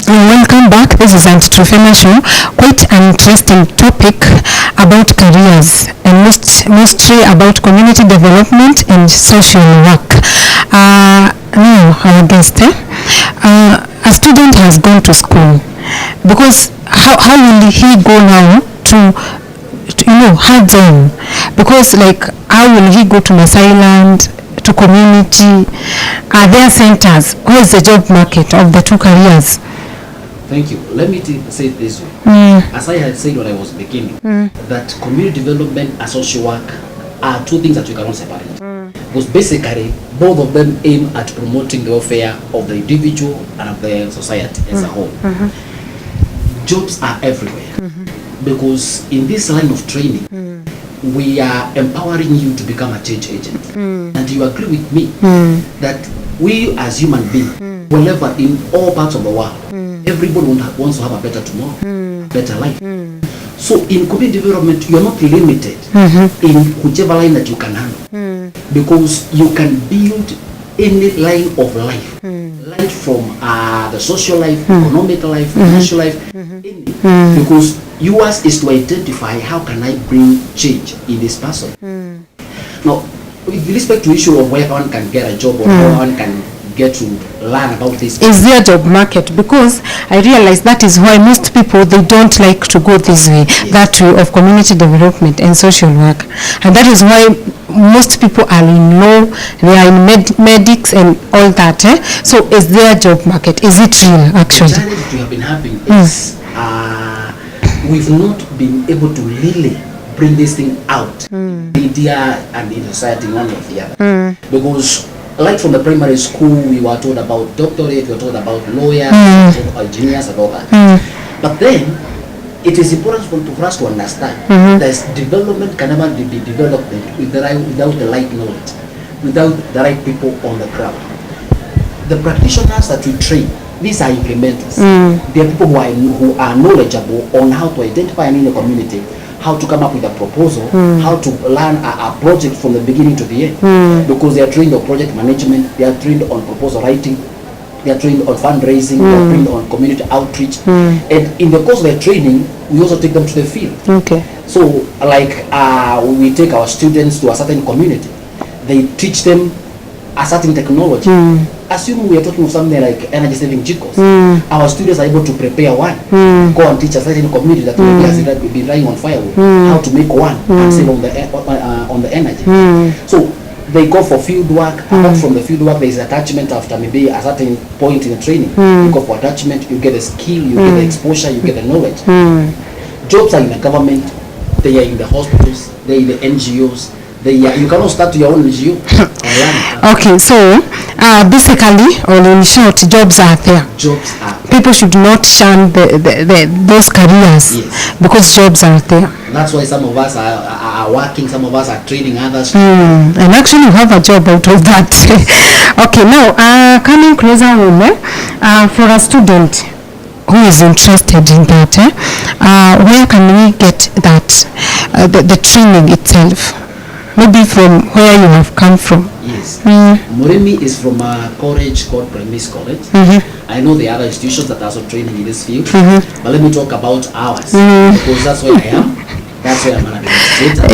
Welcome back. This is Truphena Show. Quite an interesting topic about careers and mostly about community development and social work. Now, our guest, a student has gone to school because how will he go now to hands on? Because how will he go to Maasai Land, to community? Are there centers? Who is the job market of the two careers? Thank you. Let me say it this way. As I had said when I was beginning, that community development and social work are two things that you cannot separate. Because basically, both of them aim at promoting the welfare of the individual and of the society as a whole. Jobs are everywhere. Because in this line of training, we are empowering you to become a change agent. And you agree with me that we as human beings, whenever in all parts of the world, everybody wants to have a better tomorrow, better life. So in community development, you are not limited in whichever line that you can handle, because you can build any line of life, life from the social life, economic life, financial life, because yours is to identify how can I bring change in this person. Now, with respect to issue of where one can get a job or how one can get to learn about this, is there a job market? Because I realize that is why most people, they don't like to go this way, that way of community development and social work, and that is why most people are in law, they are in medics and all that. So is there a job market? Is it real actually? The challenge that we have been having is we've not been able to really bring this thing out in media and in society, one or the other. Because like from the primary school, we were told about doctorate, we were told about lawyers, engineers and all that. But then, it is important for us to understand that development can never be developed without the right knowledge, without the right people on the ground. The practitioners that we train, these are implementers. They are people who are knowledgeable on how to identify in the community, how to come up with a proposal, how to learn a project from the beginning to the end. Because they are trained on project management, they are trained on proposal writing, they are trained on fundraising, they are trained on community outreach. And in the course of their training, we also take them to the field. So we take our students to a certain community, they teach them a certain technology. Assume we are talking of something like energy saving jikos. Our students are able to prepare one, go and teach a certain community that will be relying on firewood, how to make one and save on the energy. So they go for field work. Apart from the field work, there is attachment after maybe a certain point in the training. You go for attachment, you get the skill, you get the exposure, you get the knowledge. Jobs are in the government, they are in the hospitals, they are in the NGOs. You cannot start your own NGO. Okay, so basically, or in short, jobs are there. Jobs are there. People should not shun those careers, because jobs are there. That's why some of us are working, some of us are training others. And actually have a job out of that. Okay, now coming closer home, for a student who is interested in that, where can we get that, the training itself? Maybe from where you have come from. Yes. Moremi is from a college called Premese College. I know the other institutions that are also training in this field, but let me talk about ours, because that's where I am. That's where I'm an administrator.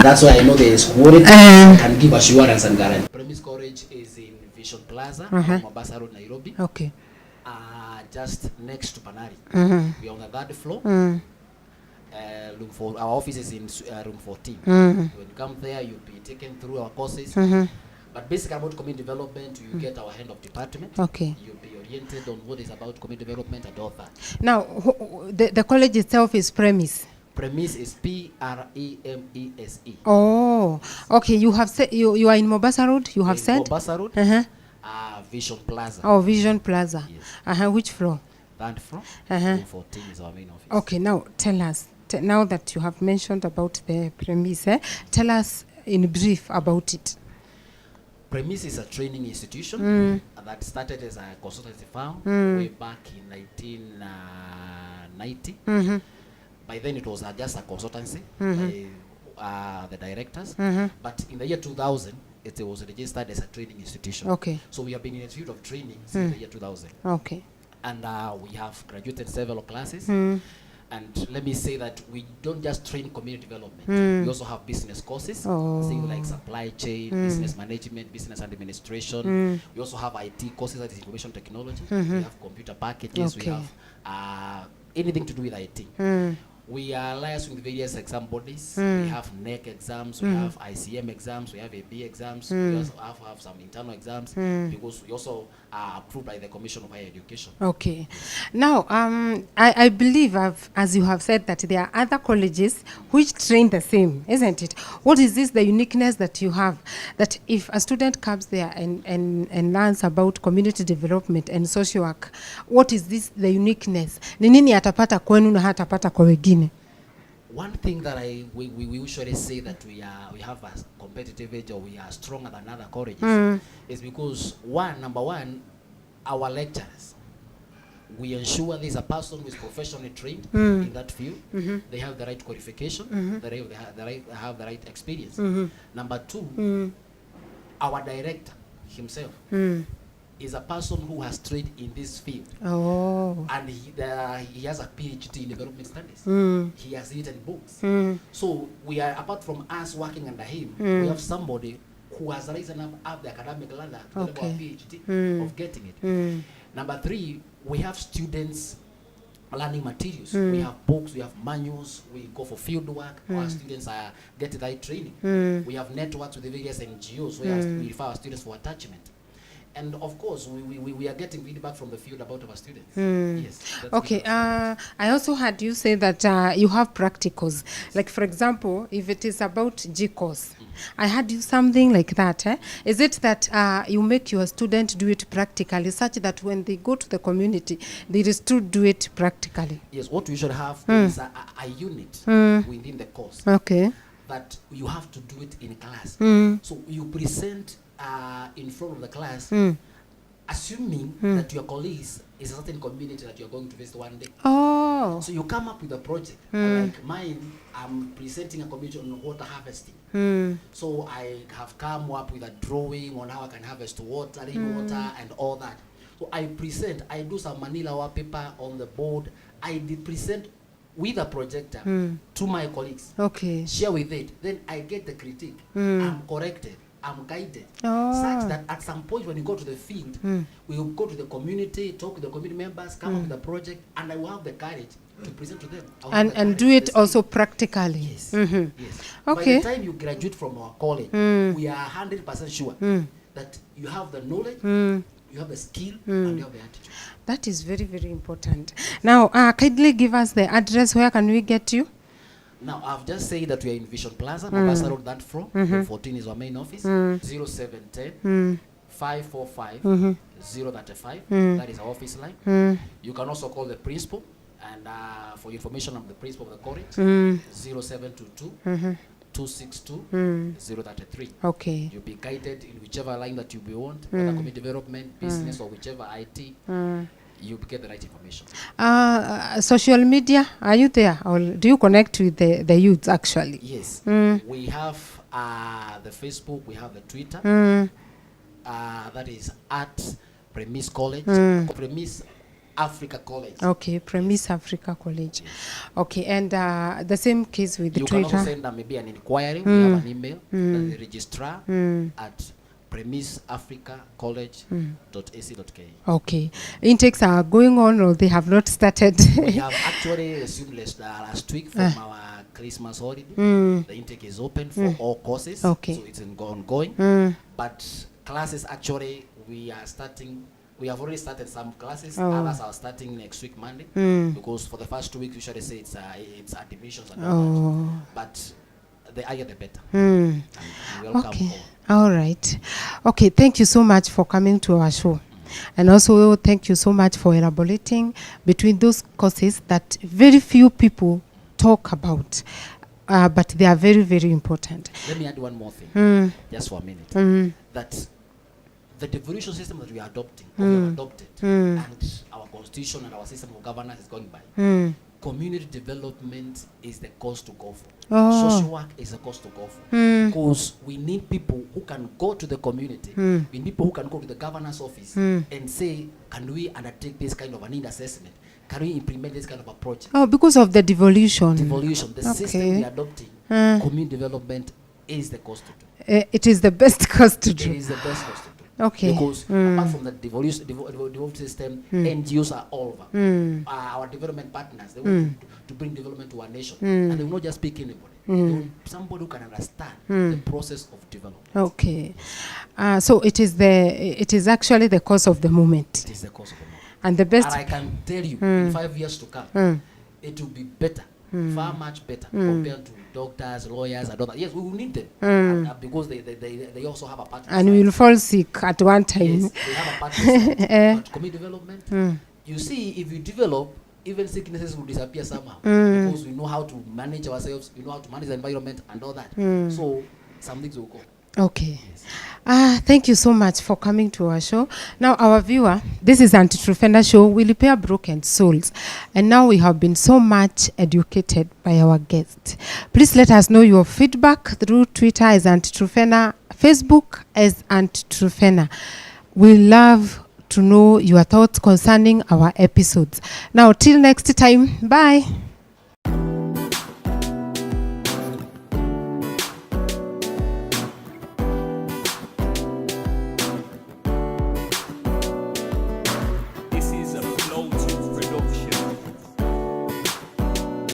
That's why I know there is quality, can give assurance and guarantee. Premese College is in Vision Plaza, Mombasa Road, Nairobi. Okay. Just next to Panari. We are on the third floor. Our office is in room 14. When you come there, you'll be taken through our courses. But basically about community development, you get our head of department. Okay. You'll be oriented on what is about community development and all that. Now, the college itself is Premese. Premese is Premese. Oh, okay. You have said you are in Mombasa Road. You have said Mombasa Road. Vision Plaza. Oh, Vision Plaza. Yes. Which floor? Third floor. Room 14 is our main office. Okay. Now tell us. Now that you have mentioned about the Premese, tell us in brief about it. Premese is a training institution that started as a consultancy firm way back in 1990. By then it was just a consultancy by the directors. But in the year 2000, it was registered as a training institution. Okay. So we have been in a field of training since the year 2000. Okay. and we have graduated several classes. And let me say that we don't just train community development. We also have business courses, things like supply chain, business management, business administration. We also have IT courses, that is information technology. We have computer packages. We have anything to do with IT. We are liaised with various exam bodies. We have NEC exams, we have ICM exams, we have AB exams, we also have some internal exams, because we also are approved by the Commission of Higher Education. Okay. Now, I believe, as you have said, that there are other colleges which train the same, isn't it? What is this, the uniqueness that you have, that if a student comes there and learns about community development and social work, what is this, the uniqueness? Ni nini atapata kwenu na hatapata kwa wengine? One thing that we usually say that we have a competitive edge, or we are stronger than other colleges, is because number one, our lecturers, we ensure there's a person who is professionally trained in that field. They have the right qualification, they have the right experience. Number two, our director himself is a person who has trained in this field. And he has a PhD in development studies. He has written books. So we are, apart from us working under him, we have somebody who has risen up the academic ladder to the PhD of getting it. Number three, we have students learning materials. We have books, we have manuals, we go for field work. Our students are getting that training. We have networks with the various NGOs where we refer our students for attachment. And of course, we are getting feedback from the field about our students. Yes. Okay. I also heard you say that you have practicals. Like, for example, if it is about GCOS, I heard you something like that. Is it that you make your student do it practically, such that when they go to the community, they still do it practically? Yes. What we should have is a unit within the course. Okay. That you have to do it in class. So you present in front of the class, assuming that your colleagues is a certain community that you're going to visit one day. So you come up with a project. Like mine, I'm presenting a community on water harvesting. So I have come up with a drawing on how I can harvest water, rainwater, and all that. So I do some manila wallpaper on the board. I present with a projector to my colleagues. Okay. Share with it. Then I get the critique. I'm corrected. I'm guided, such that at some point when you go to the field, we will go to the community, talk with the community members, come up with a project, and I will have the courage to present to them. And do it also practically. Yes. Yes. Okay. By the time you graduate from our college, we are 100% sure that you have the knowledge, you have the skill, and you have the attitude. That is very, very important. Now, kindly give us the address. Where can we get you? Now, I've just said that we are in Vision Plaza, Mombasa Road, that floor. 14 is our main office. 0710 545 035. That is our office line. You can also call the principal, and for information on the principal of the college, 0722 262 033. Okay. You'll be guided in whichever line that you want, whether community development, business, or whichever IT. You get the right information. Social media, are you there? Or do you connect with the youth actually? Yes. We have the Facebook, we have the Twitter. That is at Premese College. Premese Africa College. Okay, Premese Africa College. Okay, and the same case with the Twitter. You can also send maybe an inquiry. We have an email, the registrar at premeseafricacollege.ac.ke. Okay. Intakes are going on, or they have not started? We have actually resumed last week from our Christmas holiday. The intake is open for all courses. Okay. So it's ongoing. But classes, actually, we have already started some classes. Others are starting next week, Monday. Because for the first 2 weeks, we usually say it's admissions and all that. But the higher the better. And welcome all. All right. Okay, thank you so much for coming to our show. And also thank you so much for elaborating between those courses that very few people talk about, but they are very, very important. Let me add one more thing, just for a minute. That the devolution system that we are adopting, and our constitution and our system of governance is going by, community development is the cause to go for. Oh. Social work is the cause to go for. Because we need people who can go to the community. We need people who can go to the governor's office and say, can we undertake this kind of an need assessment? Can we implement this kind of approach? Oh, because of the devolution. Devolution, the system we are adopting, community development is the cause to do. It is the best cause to do. It is the best cause to do. Okay. Because apart from the devolved system, NGOs are all over. Our development partners, they want to bring development to our nation. And they will not just speak anybody. They want somebody who can understand the process of development. Okay. So it is actually the cause of the moment. It is the cause of the moment. And the best. And I can tell you, in 5 years to come, it will be better, far much better compared to doctors, lawyers, and all that. Yes, we will need them because they also have a part. And we will fall sick at one time. Yes, they have a part. But community development, you see, if you develop, even sicknesses will disappear somehow because we know how to manage ourselves, we know how to manage the environment and all that. So some things will go. Okay. Thank you so much for coming to our show. Now, our viewer, this is Anti-Truphena Show. We repair broken souls. And now we have been so much educated by our guests. Please let us know your feedback through Twitter as Anti-Truphena, Facebook as Anti-Truphena. We love to know your thoughts concerning our episodes. Now, till next time, bye.